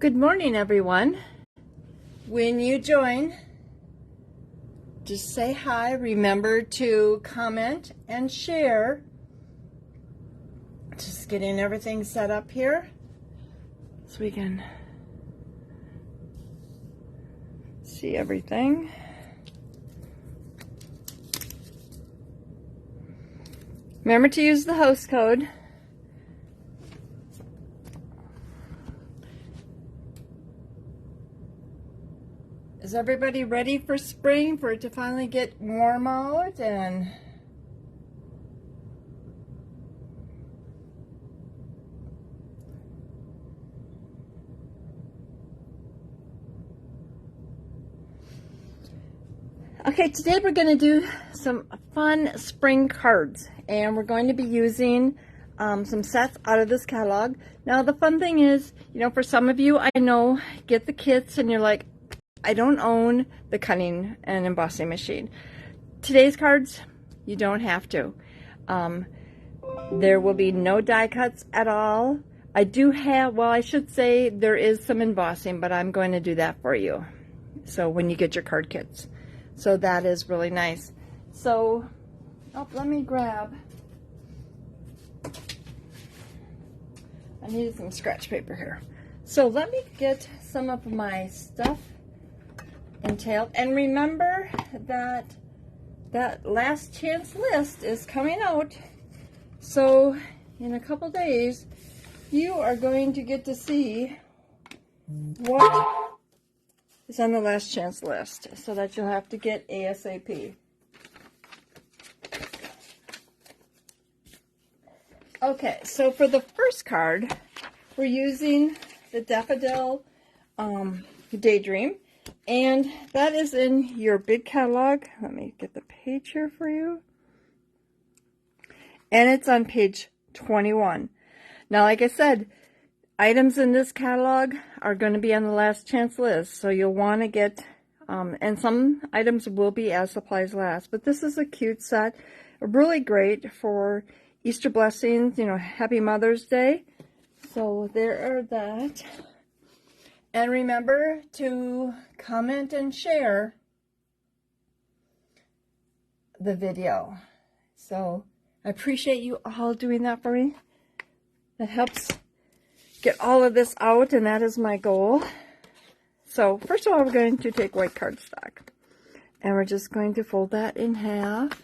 Good morning, everyone. When you join, just say hi. Remember to comment and share. Just getting everything set up here so we can see everything. Remember to use the host code. Is everybody ready for spring, for it to finally get warm out? And okay, today we're going to do some fun spring cards, and we're going to be using some sets out of this catalog. Now the fun thing is, you know, for some of you, I know, get the kits and you're like, I don't own the cutting and embossing machine. Today's cards, you don't have to. There will be no die cuts at all. I do have, well, I should say there is some embossing, but I'm going to do that for you. So when you get your card kits. So that is really nice. So, let me grab, I needed some scratch paper here. So let me get some of my stuff entailed. And remember that that last chance list is coming out. So in a couple days, you are going to get to see what is on the last chance list, so that you'll have to get ASAP. Okay, so for the first card, we're using the Daffodil Daydream, and that is in your big catalog. Let me get the page here for you. And it's on page 21. Now, like I said, items in this catalog are going to be on the last chance list, so you'll want to get, and some items will be as supplies last, but this is a cute set, really great for Easter blessings, you know, Happy Mother's Day. So there are that. And remember to comment and share the video. So I appreciate you all doing that for me. That helps get all of this out, and that is my goal. So first of all, we're going to take white cardstock, and we're just going to fold that in half.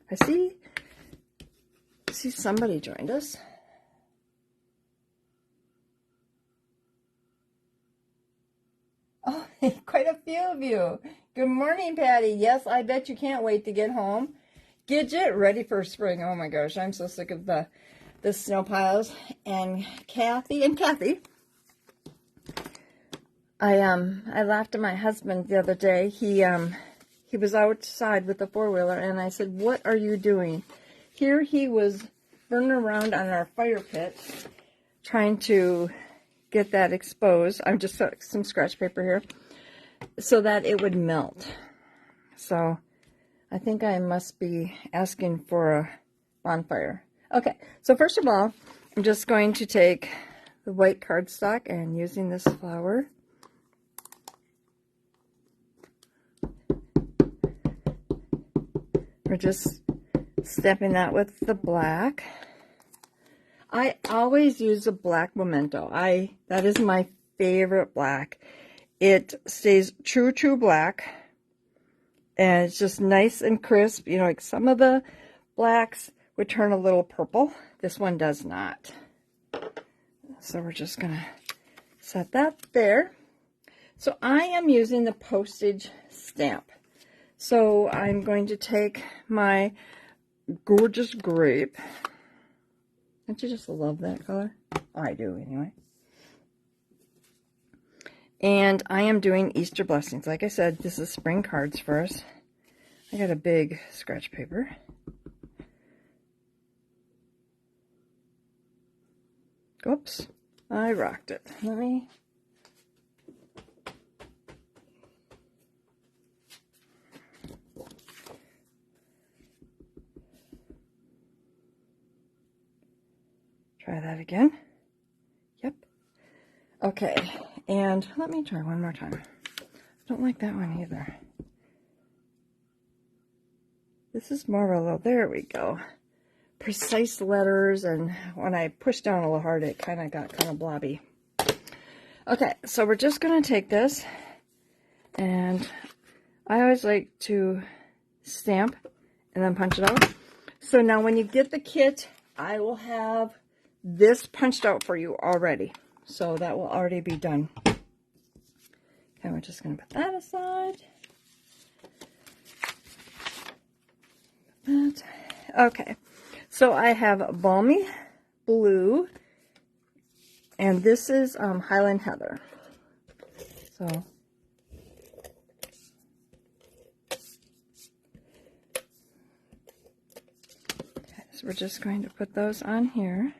I see somebody joined us. Oh, quite a few of you. Good morning, Patty. Yes, I bet you can't wait to get home. Get ready for spring. Oh my gosh, I'm so sick of the snow piles. And Kathy, I laughed at my husband the other day. He was outside with the four-wheeler, and I said, "What are you doing?" Here he was burning around on our fire pit, trying to get that exposed. I'm just some scratch paper here, so that it would melt. So I think I must be asking for a bonfire. Okay, so first of all, I'm just going to take the white cardstock and using this flower. We're just stepping that with the black. I always use a black Memento. That is my favorite black. It stays true black, and it's just nice and crisp. You know, like some of the blacks would turn a little purple. This one does not. So we're just gonna set that there. So I am using the postage stamp. So I'm going to take my gorgeous grape. Don't you just love that color? I do, anyway. And I am doing Easter blessings. Like I said, this is spring cards for us. I got a big scratch paper. Oops, I rocked it. Let me... try that again. Yep, Okay, and let me try one more time. Don't like that one either. This is more of a little, there we go. Precise letters, and when I pushed down a little hard, it kind of got kind of blobby. Okay, so we're just going to take this, and I always like to stamp and then punch it out. So now when you get the kit, I will have this punched out for you already. So that will already be done. Okay, we're just going to put that aside. That. Okay, so I have Balmy Blue, and this is Highland Heather. So okay, so we're just going to put those on here.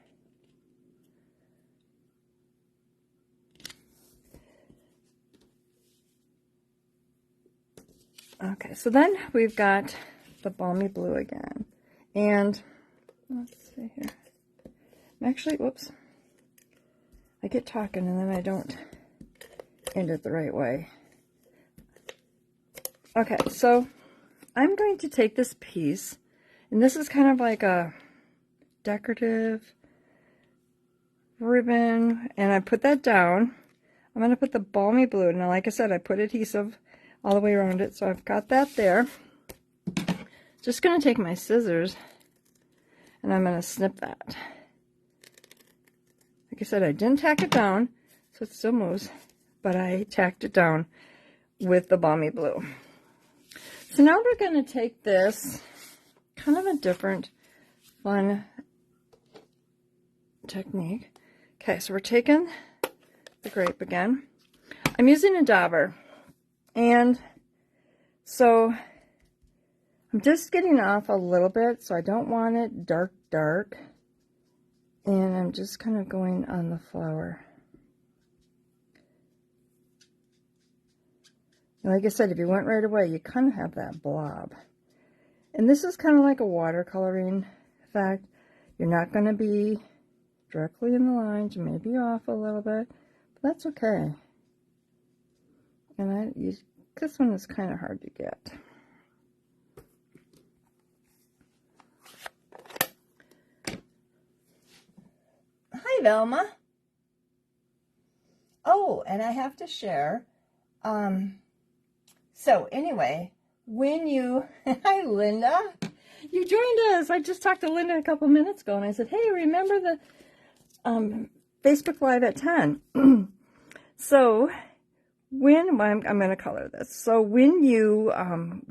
Okay, so then we've got the Balmy Blue again. And let's see here. Actually, whoops. I get talking and then I don't end it the right way. Okay, so I'm going to take this piece, and this is kind of like a decorative ribbon, and I put that down. I'm going to put the Balmy Blue. Now, like I said, I put adhesive all the way around it, so I've got that there. Just going to take my scissors, and I'm going to snip that. Like I said, I didn't tack it down, so it still moves, but I tacked it down with the Balmy Blue. So now we're going to take this, kind of a different, fun technique. Okay, so we're taking the grape again. I'm using a dauber, and so I'm just getting off a little bit, so I don't want it dark, dark. And I'm just kind of going on the flower. And like I said, if you went right away, you kind of have that blob. And this is kind of like a watercoloring effect. You're not going to be directly in the lines. You may be off a little bit, but that's okay. And this one is kind of hard to get. Hi, Velma. Oh, and I have to share. So anyway, when you, hi, Linda. You joined us. I just talked to Linda a couple minutes ago, and I said, hey, remember the Facebook Live at 10? So when, I'm going to color this. So when you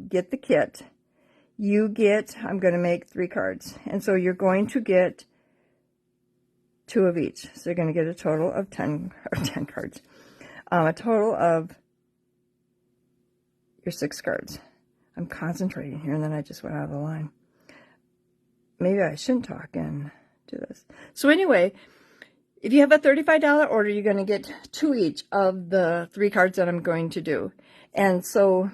get the kit, you get, I'm going to make 3 cards. And so you're going to get 2 of each. So you're going to get a total of 10 cards. A total of your 6 cards. I'm concentrating here, and then I just went out of the line. Maybe I shouldn't talk and do this. So anyway, if you have a $35 order, you're going to get 2 each of the 3 cards that I'm going to do. And so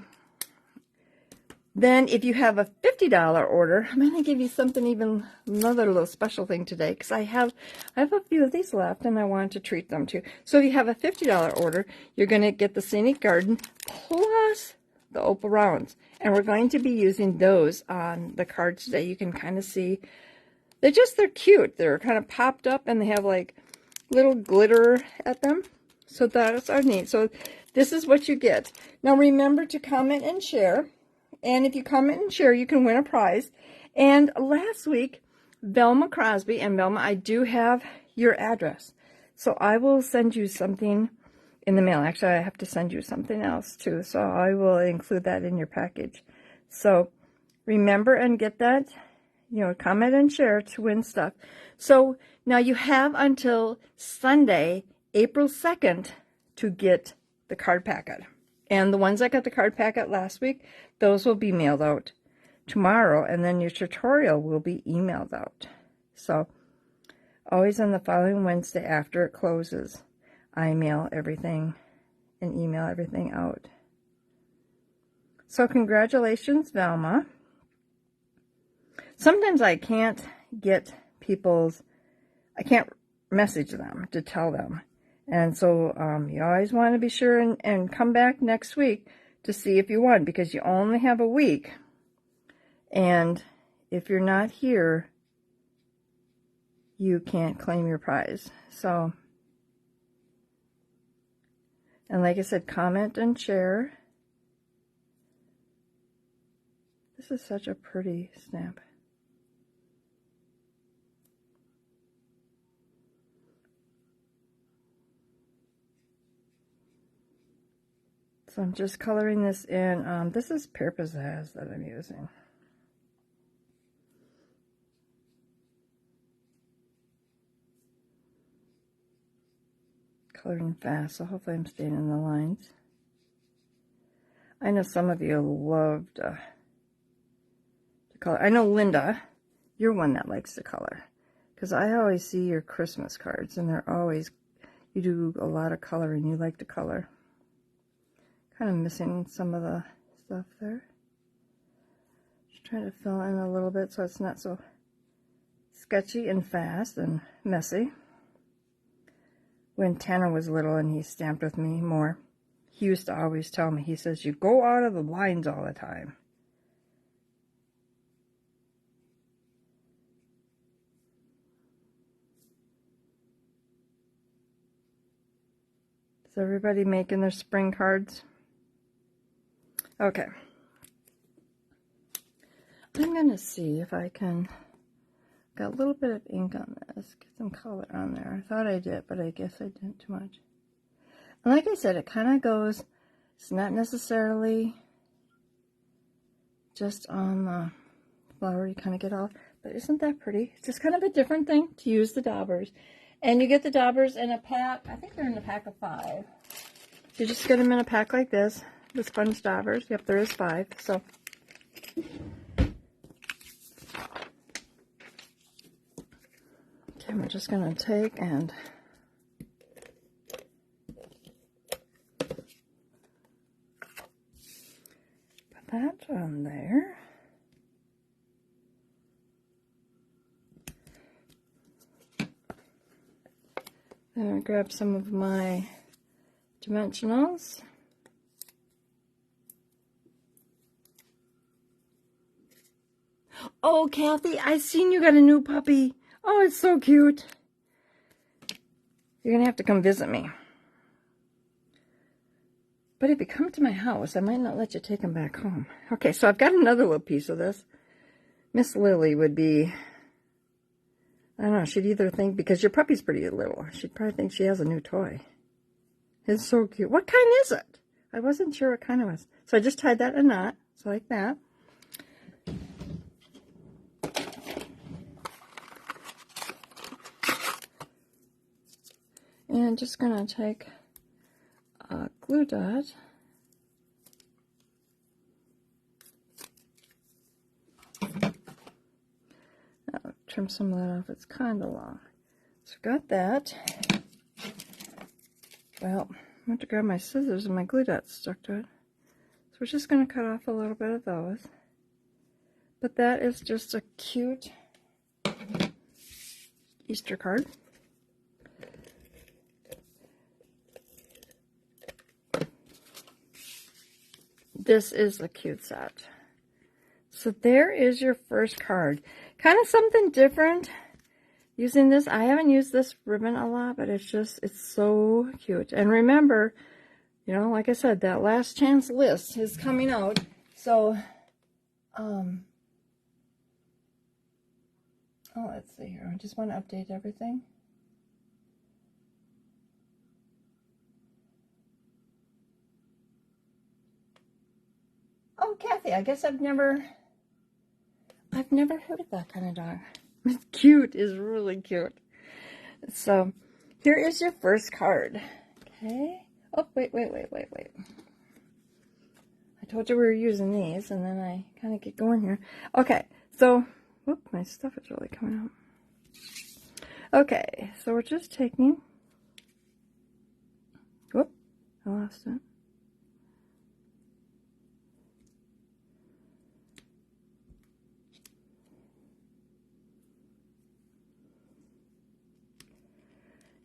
then if you have a $50 order, I'm going to give you something, even another little special thing today, because I have a few of these left and I want to treat them too. So if you have a $50 order, you're going to get the Scenic Garden plus the Opal Rounds. And we're going to be using those on the cards today. You can kind of see, they're cute. They're kind of popped up and they have like little glitter at them. So that's our neat. So this is what you get. Now remember to comment and share. And if you comment and share, you can win a prize. And last week, Velma Crosby, and Velma, I do have your address. So I will send you something in the mail. Actually, I have to send you something else too. So I will include that in your package. So remember and get that, comment and share to win stuff. So now you have until Sunday, April 2nd to get the card packet. And the ones that got the card packet last week, those will be mailed out tomorrow, and then your tutorial will be emailed out. So always on the following Wednesday after it closes, I mail everything and email everything out. So congratulations, Velma. Sometimes I can't get I can't message them to tell them. And so you always want to be sure and come back next week to see if you won, because you only have a week. And if you're not here, you can't claim your prize. So, and like I said, comment and share. This is such a pretty snap. So I'm just coloring this in. This is Pear Pizzazz that I'm using. Coloring fast, so hopefully I'm staying in the lines. I know some of you loved to color. I know Linda, you're one that likes to color, because I always see your Christmas cards, and they're always, you do a lot of coloring. You like to color. Kind of missing some of the stuff there. Just trying to fill in a little bit so it's not so sketchy and fast and messy. When Tanner was little and he stamped with me more, he used to always tell me, he says, you go out of the lines all the time. Is everybody making their spring cards? Okay. I'm going to see if I can, got a little bit of ink on this, get some color on there. I thought I did, but I guess I didn't too much. And like I said, it kind of goes, it's not necessarily just on the flower, you kind of get off, but isn't that pretty? It's just kind of a different thing to use the daubers. And you get the daubers in a pack, I think they're in a pack of 5. You just get them in a pack like this, the sponge daubers. Yep, there is 5, so. Okay, we're just going to take and put that on there. Then I grab some of my dimensionals. Oh, Kathy, I seen you got a new puppy. Oh, it's so cute. You're going to have to come visit me. But if you come to my house, I might not let you take him back home. Okay, so I've got another little piece of this. Miss Lily would be, I don't know, she'd either think, because your puppy's pretty little, she'd probably think she has a new toy. It's so cute. What kind is it? I wasn't sure what kind it was. So I just tied that in a knot, so like that. And I'm just going to take a glue dot. I'll trim some of that off. It's kind of long. So I've got that. Well, I have to grab my scissors and my glue dot's stuck to it. So we're just going to cut off a little bit of those. But that is just a cute Easter card. This is a cute set. So there is your first card. Kind of something different using this. I haven't used this ribbon a lot, but it's so cute. And remember, you know, like I said, that last chance list is coming out. So, oh, let's see here. I just want to update everything. Oh, Kathy, I guess I've never heard of that kind of dog. It's cute, is really cute. So here is your first card. Okay. Oh, wait. I told you we were using these, and then I kind of get going here. Okay, so, whoop, my stuff is really coming out. Okay, so we're just taking, whoop, I lost it.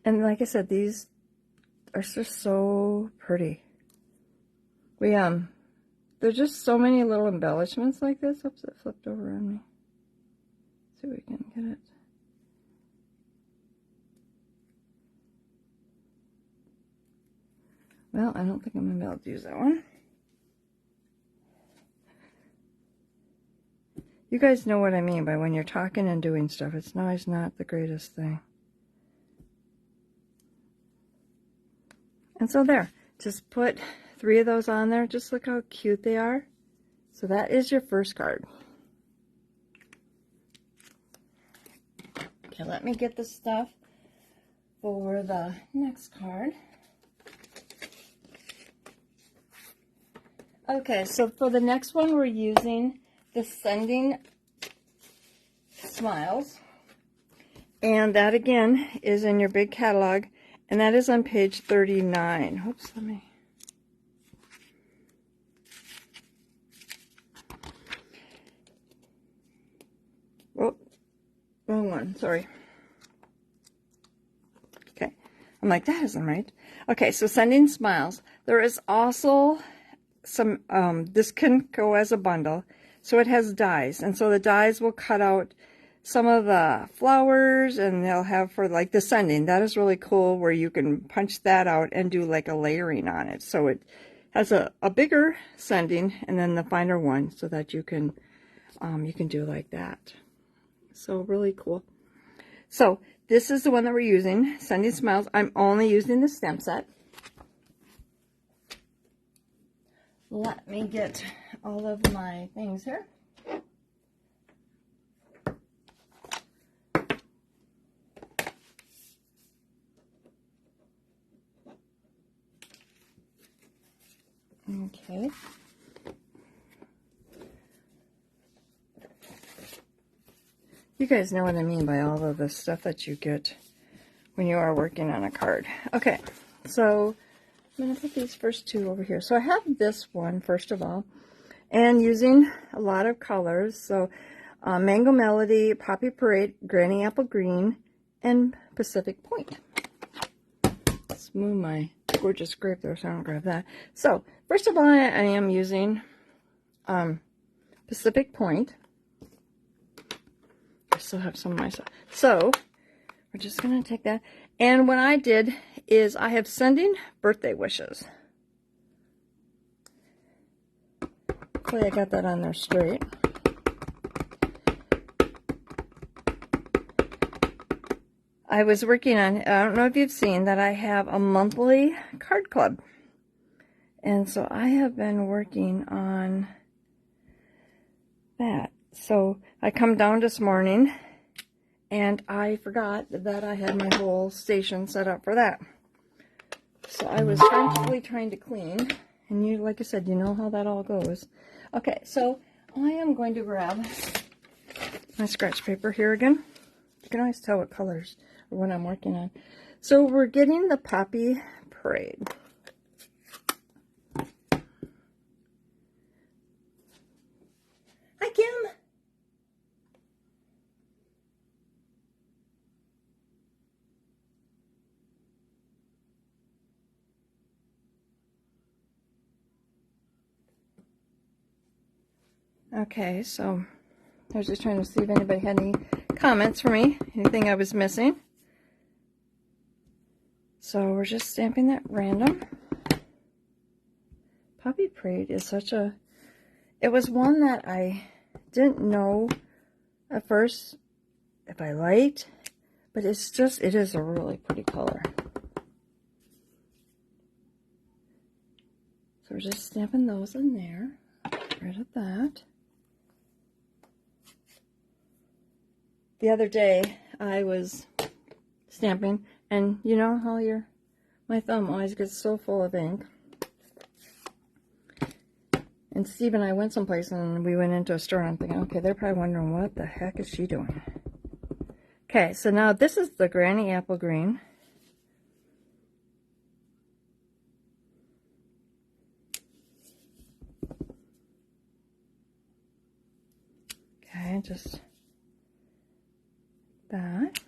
And like I said, these are just so pretty. There's just so many little embellishments like this. Oops, it flipped over on me. See if we can get it. Well, I don't think I'm going to be able to use that one. You guys know what I mean by when you're talking and doing stuff. It's always not the greatest thing. And so there. Just put 3 of those on there. Just look how cute they are. So that is your first card. Okay, let me get the stuff for the next card. Okay, so for the next one, we're using the Sending Smiles. And that, again, is in your big catalog. And that is on page 39. Oops, let me... Oh, wrong one, sorry. Okay, I'm like, that isn't right. Okay, so Sending Smiles. There is also some, this can go as a bundle. So it has dies, and so the dies will cut out some of the flowers, and they'll have for like the sending. That is really cool, where you can punch that out and do like a layering on it. So it has a bigger sending and then the finer one, so that you can do like that. So really cool. So this is the one that we're using, Sending Smiles. I'm only using the stem set. Let me get all of my things here. Okay. You guys know what I mean by all of the stuff that you get when you are working on a card. Okay, so I'm going to put these first 2 over here. So I have this one, first of all, and using a lot of colors. So Mango Melody, Poppy Parade, Granny Apple Green, and Pacific Point. Let's move my gorgeous grape there so I don't grab that. So first of all, I am using Pacific Point. I still have some of myself. So we're just going to take that. And what I did is I have Sending Birthday Wishes. Hopefully I got that on there straight. I was working on, I don't know if you've seen that I have a monthly card club. And so I have been working on that. So I come down this morning and I forgot that I had my whole station set up for that. So I was frantically trying to clean, and you, like I said, you know how that all goes. Okay, so I am going to grab my scratch paper here again. You can always tell what colors or what I'm working on. So we're getting the Poppy Parade. Hi, Kim. Okay, so I was just trying to see if anybody had any comments for me, anything I was missing. So we're just stamping that random. Poppy Parade is such a, it was one that I didn't know at first if I liked, but it's just, it is a really pretty color. So we're just stamping those in there. Get rid of that. The other day I was stamping, and you know how my thumb always gets so full of ink. And Steve and I went someplace and we went into a store, and I'm thinking, okay, they're probably wondering what the heck is she doing. Okay, so now this is the Granny Apple Green. Okay, just that.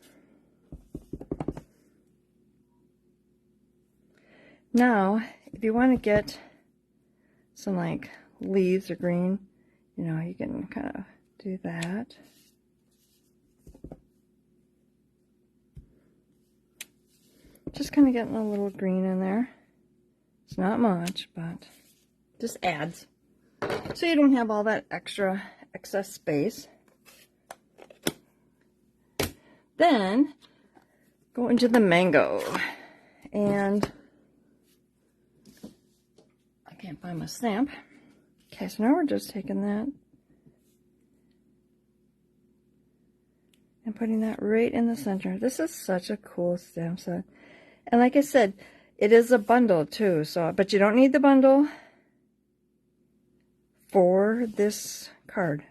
Now, if you want to get some like leaves or green, you know, you can kind of do that. Just kind of getting a little green in there. It's not much, but just adds. So you don't have all that excess space. Then go into the mango. And I can't find my stamp. Okay, so now we're just taking that and putting that right in the center. This is such a cool stamp set. And like I said, it is a bundle too, so but you don't need the bundle for this card.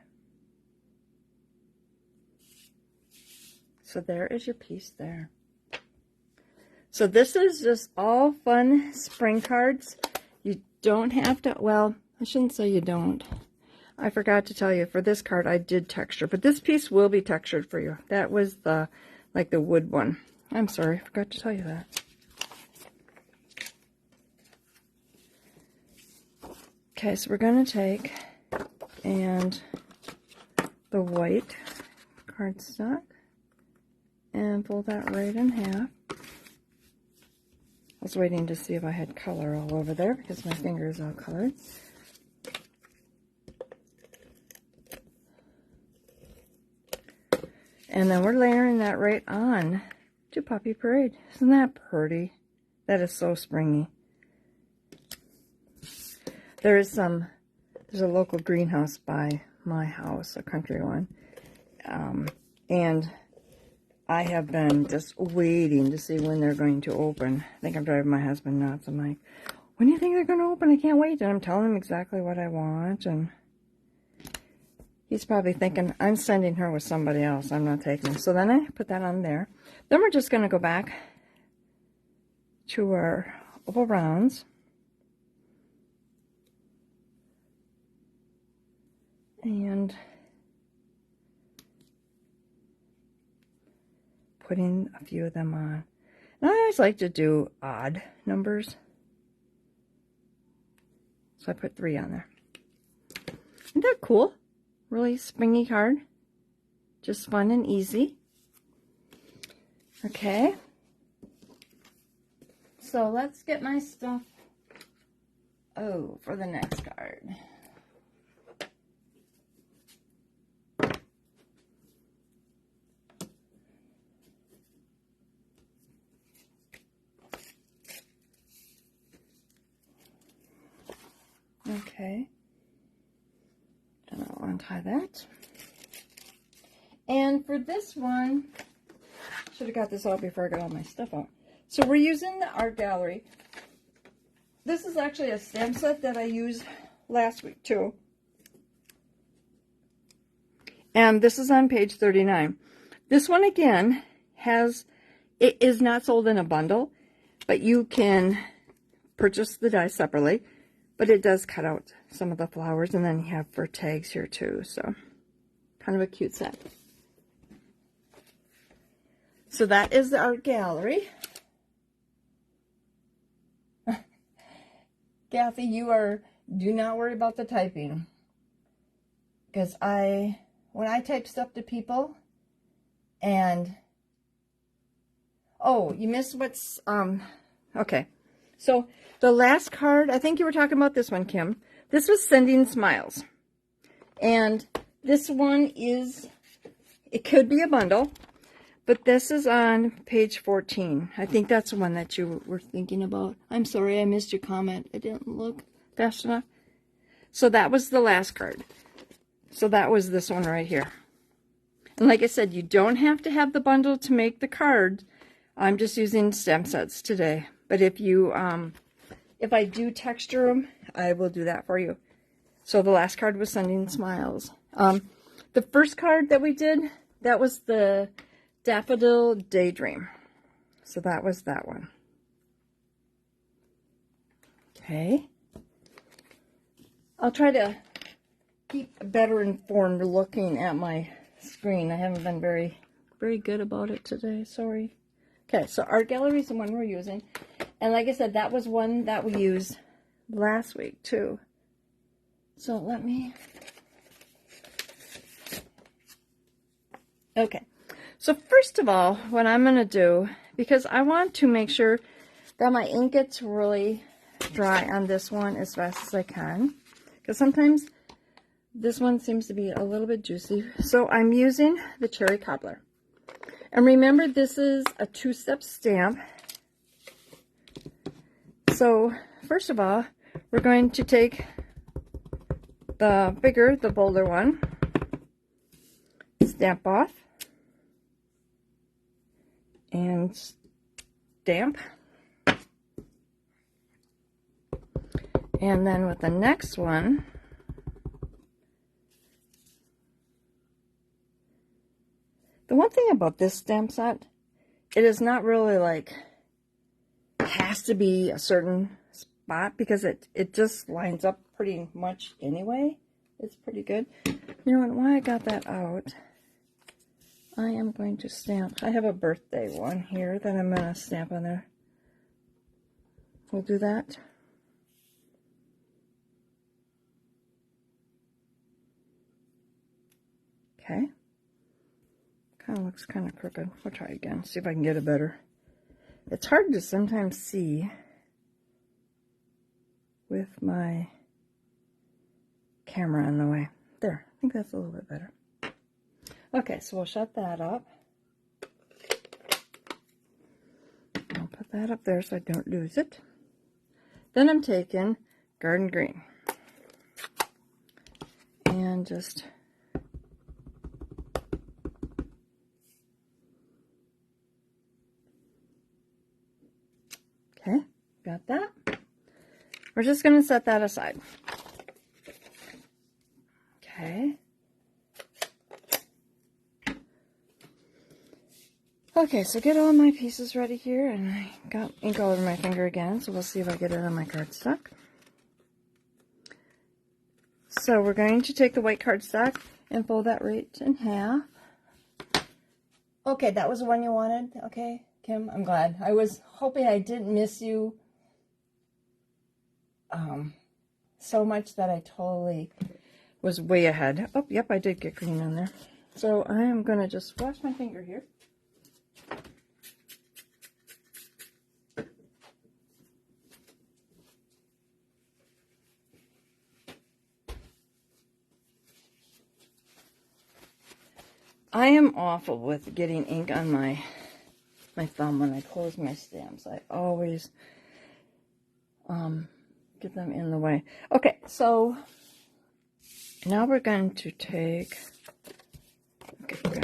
So there is your piece there. So this is just all fun spring cards. You don't have to, well, I shouldn't say you don't. I forgot to tell you, for this card I did texture, but this piece will be textured for you. That was the, like the wood one. I'm sorry, I forgot to tell you that. Okay, so we're going to take and the white cardstock and fold that right in half. I was waiting to see if I had color all over there because my finger is all colored. And then we're layering that right on to Poppy Parade. Isn't that pretty? That is so springy. There's a local greenhouse by my house, a country one, and I have been just waiting to see when they're going to open. I think I'm driving my husband nuts. I'm like, when do you think they're going to open? I can't wait. And I'm telling him exactly what I want, and he's probably thinking, I'm sending her with somebody else. I'm not taking her. So then I put that on there. Then we're just going to go back to our oval rounds. And putting a few of them on. And I always like to do odd numbers. So I put 3 on there. Isn't that cool? Really springy card. Just fun and easy. Okay. So let's get my stuff. Oh, for the next card. Okay, and I'll untie that. And for this one, should have got this out before I got all my stuff out. So we're using the art gallery. This is actually a stamp set that I used last week too. And this is on page 39. This one again it is not sold in a bundle, but you can purchase the die separately. But it does cut out some of the flowers, and then you have for tags here too, so kind of a cute set. So that is the art gallery. Kathy, do not worry about the typing. Because when I type stuff to people, and, oh, you missed what's, okay. So the last card, I think you were talking about this one, Kim. This was Sending Smiles. And this one it could be a bundle, but this is on page 14. I think that's the one that you were thinking about. I'm sorry, I missed your comment. I didn't look fast enough. So that was the last card. So that was this one right here. And like I said, you don't have to have the bundle to make the card. I'm just using stamp sets today. But if I do texture them, I will do that for you. So the last card was Sending Smiles. The first card that we did, that was the Daffodil Daydream. So that was that one. Okay. I'll try to keep better informed looking at my screen. I haven't been very good about it today. Sorry. Okay, so Art Gallery is the one we're using. And like I said, that was one that we used last week too. So let me... Okay. So first of all, what I'm going to do, because I want to make sure that my ink gets really dry on this one as fast as I can. Because sometimes this one seems to be a little bit juicy. So I'm using the Cherry Cobbler. And remember, this is a 2-step stamp. So first of all, we're going to take the bigger, the bolder one, stamp off, and stamp. And then with the next one, the one thing about this stamp set, it is not really like, has to be a certain spot, because it just lines up pretty much anyway. It's pretty good. You know what, while I got that out, I am going to stamp. I have a birthday one here that I'm going to stamp on there. We'll do that. Okay. Kind of looks kind of crooked. We'll try again, see if I can get it better. It's hard to sometimes see with my camera in the way. There, I think that's a little bit better. Okay, so we'll shut that up. I'll put that up there so I don't lose it. Then I'm taking Garden Green. And just... Okay, got that. We're just going to set that aside. Okay. Okay, so get all my pieces ready here, and I got ink all over my finger again, so we'll see if I get it on my cardstock. So we're going to take the white cardstock and fold that right in half. Okay, that was the one you wanted. Okay, Kim, I'm glad. I was hoping I didn't miss you so much that I totally was way ahead. Oh, yep, I did get green on there. So I am going to just wash my finger here. I am awful with getting ink on my thumb when I close my stamps. I always get them in the way. Okay, so now we're going to take... Okay,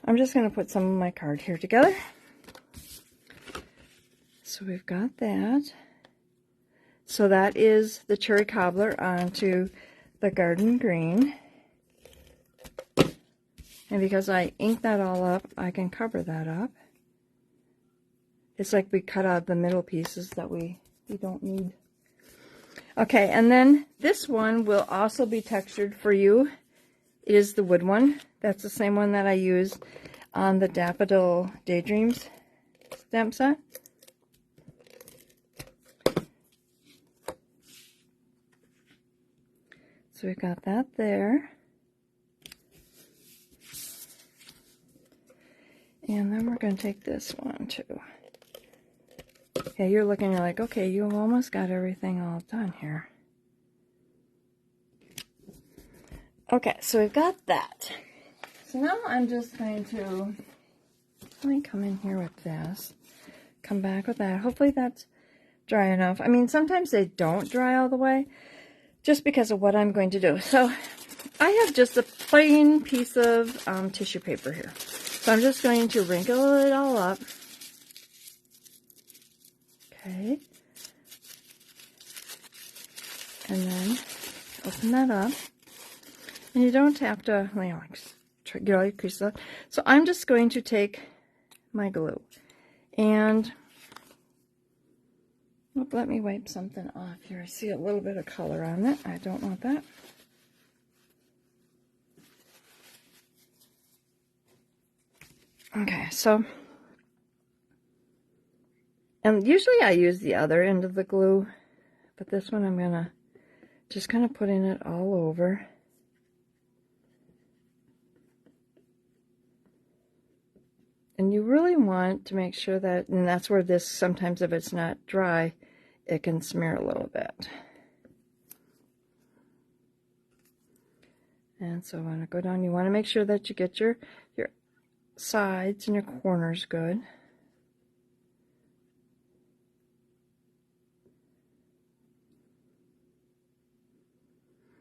I'm just going to put some of my card here together. So we've got that. So that is the Cherry Cobbler onto the Garden Green. And because I inked that all up, I can cover that up. It's like we cut out the middle pieces that we don't need. Okay, and then this one will also be textured for you. It is the wood one. That's the same one that I used on the Daffodil Daydreams stamp set. So we've got that there. And then we're going to take this one too. Yeah, you're looking, you're like, okay, you've almost got everything all done here. Okay, so we've got that. So now I'm just going to, let me come in here with this, come back with that. Hopefully that's dry enough. I mean, sometimes they don't dry all the way, just because of what I'm going to do. So I have just a plain piece of tissue paper here. So I'm just going to wrinkle it all up. Okay. And then open that up. And you don't have to, you know, like, get all your creases out. So I'm just going to take my glue. And, let me wipe something off here. I see a little bit of color on it. I don't want that. Okay, so, And usually I use the other end of the glue, but this one I'm gonna just kind of putting it all over. And you really want to make sure that, and that's where this, sometimes if it's not dry, it can smear a little bit. And so I want to go down, you want to make sure that you get your sides and your corners good.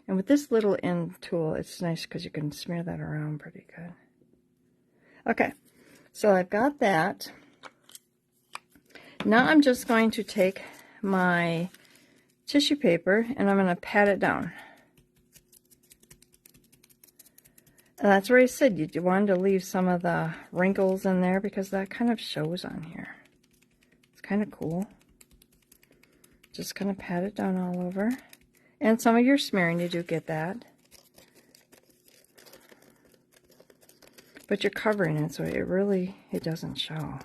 And with this little end tool, it's nice because you can smear that around pretty good. Okay, so I've got that. Now I'm just going to take my tissue paper and I'm going to pat it down. And that's where I said you wanted to leave some of the wrinkles in there because that kind of shows on here. It's kind of cool. Just kind of pat it down all over. And some of your smearing, you do get that. But you're covering it, so it doesn't show.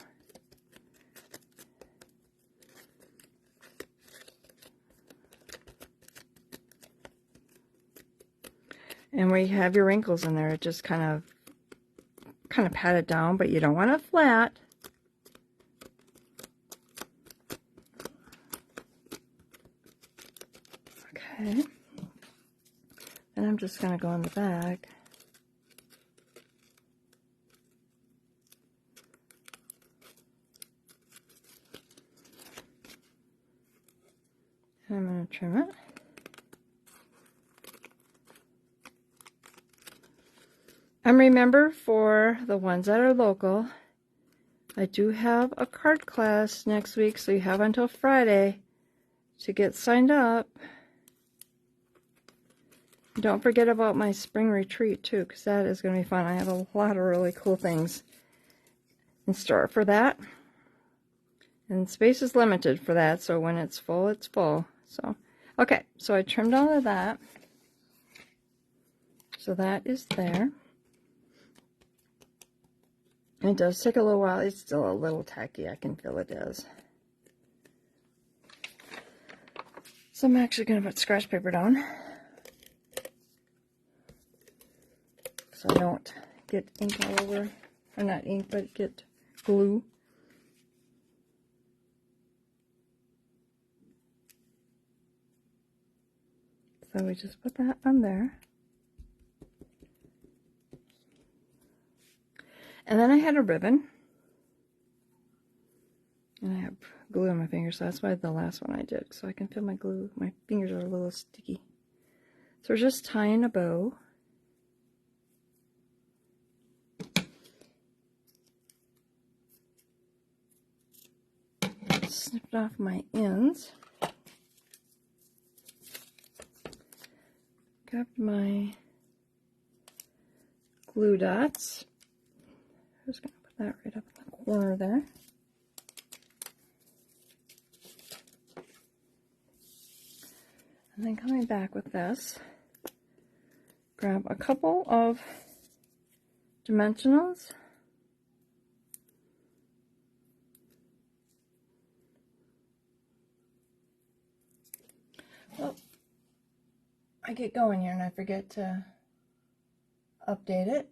And where you have your wrinkles in there, it just kind of pat it down, but you don't want it flat. Okay. And I'm just going to go on the back. And I'm going to trim it. And remember, for the ones that are local, I do have a card class next week, so you have until Friday to get signed up. Don't forget about my spring retreat too, because that is going to be fun. I have a lot of really cool things in store for that. And space is limited for that, so when it's full, it's full. So, okay, so I trimmed all of that. So that is there. It does take a little while. It's still a little tacky. I can feel it is. So I'm actually going to put scratch paper down, so I don't get ink all over. Or not ink, but get glue. So we just put that on there. And then I had a ribbon. And I have glue on my fingers, so that's why the last one I did, so I can feel my glue. My fingers are a little sticky. So we're just tying a bow. Snipped off my ends. Grabbed my glue dots. I'm just going to put that right up in the corner there. And then coming back with this, grab a couple of dimensionals. Oh, I get going here and I forget to update it.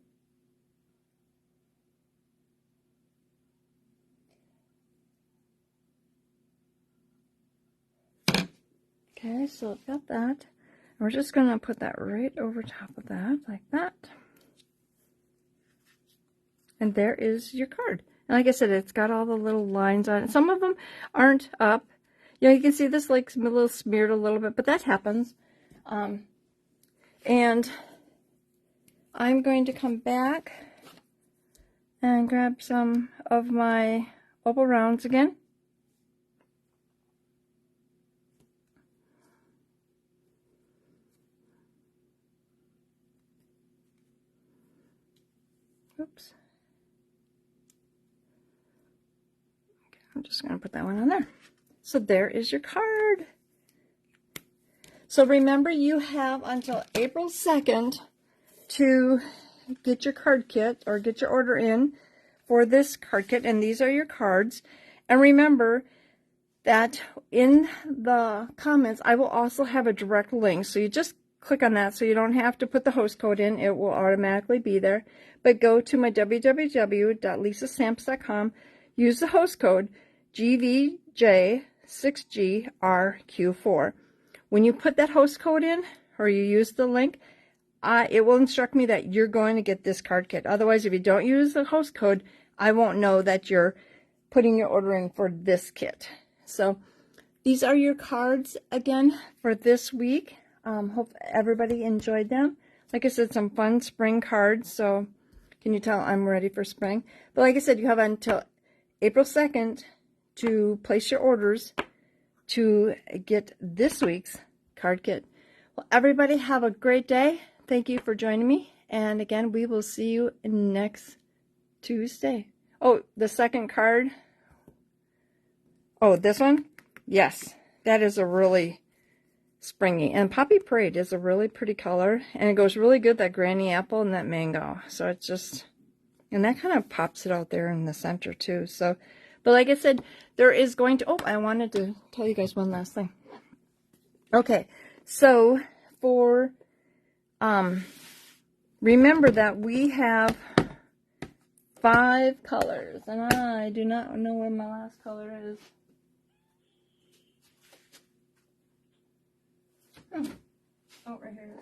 Okay, so I've got that. And we're just going to put that right over top of that, like that. And there is your card. And like I said, it's got all the little lines on it. Some of them aren't up. You know, you can see this like a little smeared a little bit, but that happens. And I'm going to come back and grab some of my opal rounds again. Oops. Okay, I'm just going to put that one on there. So there is your card. So remember, you have until April 2nd to get your card kit or get your order in for this card kit. And these are your cards. And remember, that in the comments, I will also have a direct link. So you just click on that so you don't have to put the host code in. It will automatically be there. But go to my www.lisastamps.com, use the host code GVJ6GRQ4. When you put that host code in, or you use the link, it will instruct me that you're going to get this card kit. Otherwise, if you don't use the host code, I won't know that you're putting your order in for this kit. So these are your cards again for this week. Hope everybody enjoyed them. Like I said, some fun spring cards. So can you tell I'm ready for spring? But like I said, you have until April 2nd to place your orders to get this week's card kit. Well, everybody have a great day. Thank you for joining me. And again, we will see you next Tuesday. Oh, the second card. Oh, this one? Yes, that is a really springy. And Poppy Parade is a really pretty color. And it goes really good, that Granny Apple and that Mango. So it's just, and that kind of pops it out there in the center too. So, but like I said, there is going to, oh, I wanted to tell you guys one last thing. Okay, so for, remember that we have 5 colors. And I do not know where my last color is. Oh, right here.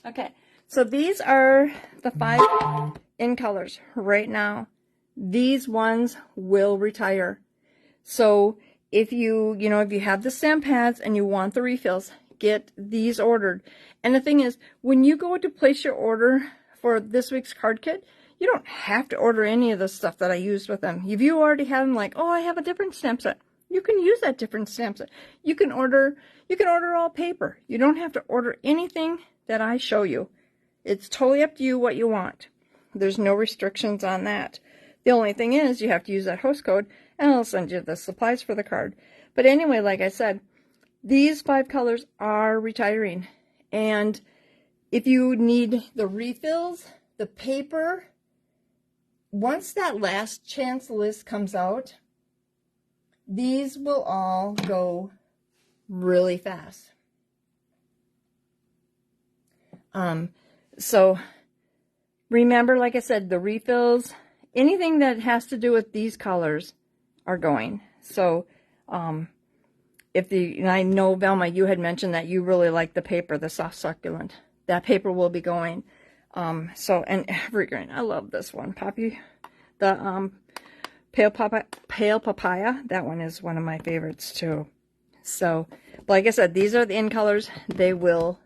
Okay, so these are the 5 in colors right now. These ones will retire. So if you have the stamp pads and you want the refills, get these ordered. And the thing is, when you go to place your order for this week's card kit, you don't have to order any of the stuff that I used with them. If you already have them, like, oh, I have a different stamp set, you can use that different stamp set. You can order all paper. You don't have to order anything that I show you. It's totally up to you what you want. There's no restrictions on that. The only thing is you have to use that host code, and I'll send you the supplies for the card. But anyway, like I said, these 5 colors are retiring. And if you need the refills, the paper, once that last chance list comes out, these will all go really fast. So remember, like I said, the refills, anything that has to do with these colors are going. So and I know, Velma, you had mentioned that you really like the paper, the soft succulent. That paper will be going. So, and evergreen, I love this one. Poppy, the pale papaya, that one is one of my favorites too. So, like I said, these are the in colors. They will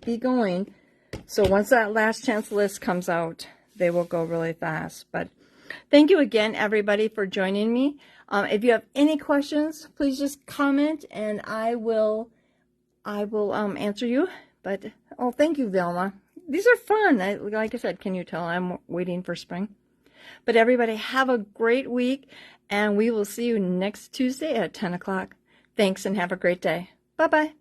be going. So once that last chance list comes out, they will go really fast. But thank you again, everybody, for joining me. If you have any questions, please just comment and I will answer you. But, oh, thank you, Velma. These are fun. Like I said, can you tell I'm waiting for spring? But everybody, have a great week, and we will see you next Tuesday at 10 o'clock. Thanks, and have a great day. Bye-bye.